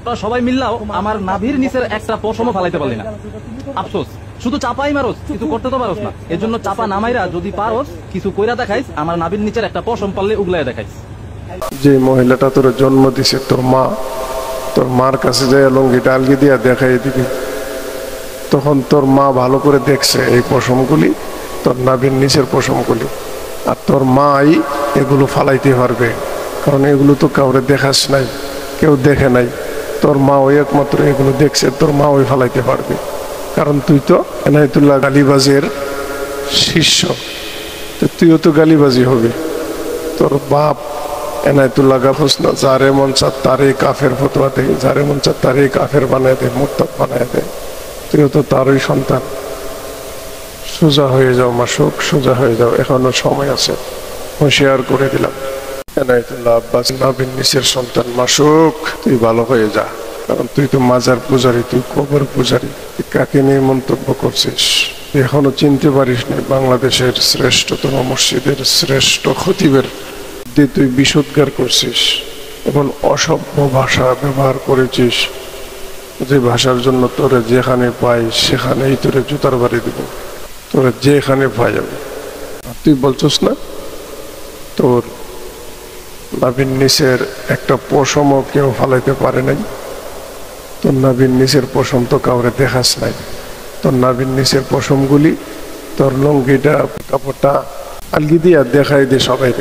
তোরা সবাই মিললাও আমার নাভির নিচের একটা পশমও ফালাইতে পারলি না। আফসোস, শুধু চাপাই মারোস, কিছু করতে তো পারোস না। এর জন্য চাপা নামাইরা যদি পারোস কিছু কইরা দেখাইস, আমার নাভির নিচের একটা পশম পারলে উগলাইয়া দেখাইস। যে মহিলাটা তোর জন্ম দিছে, তোর মা, তোর মার কাছে যায় লঙ্গিটা আলগি দিয়া দেখাই দিবি, তখন তোর মা ভালো করে দেখছে এই পশমগুলি, তোর নাভির নিচের পশমগুলি, আর তোর মাই এগুলো ফালাইতে পারবে, কারণ এগুলো তো কাউরে দেখাস নাই, কেউ দেখে নাই। তোর মা ওই একমাত্র এগুলো দেখছে, তোর মা ওই ফালাইতে পারবে, কারণ তুই তো এনায়েতুল্লাহ গালিবাজের শিষ্য, তো তুইও তো গালিবাজি হবি। তোর বাপ এনায়েতুল্লাহ গাফুস না, যারে মন চা তারে কাফের ফতোয়া দেয়, যারে মন চা তারে কাফের বানায় দেয়, মুরতাদ বানায় দেয়। তুইও তো তারই সন্তান। সোজা হয়ে যাও মাসুক, সোজা হয়ে যাও, এখনো সময় আছে, হুঁশিয়ার করে দিলাম। এনায়েতুল্লাহ আব্বাস নাবিন নিসের সন্তান মাসুক, তুই ভালো হয়ে যা, কারণ তুই তো মাজার পূজারি, তুই কবর পূজারি। তুই কাকে নিয়ে মন্তব্য করছিস এখনো চিনতে পারিস নি? বাংলাদেশের শ্রেষ্ঠতম মসজিদের শ্রেষ্ঠ খতিবের দিয়ে তুই বিষোদ্গার করছিস, এবং অসভ্য ভাষা ব্যবহার করেছিস, যে ভাষার জন্য তোরে যেখানে পাই সেখানেই তোরে জুতার বাড়ি দিব, তোরে যেখানে পাই যাবে। তুই বলছস না তোর নাভির নিচের একটা পশমও কেউ ফালাইতে পারে নাই? তোর নাভির নিচের পশম তো কাউরে দেখাস নাই। তোর নাভির নিচের পশমগুলি তোর লঙ্গিটা কাপড়টা আলগি দিয়া দেখাই দে সবাই।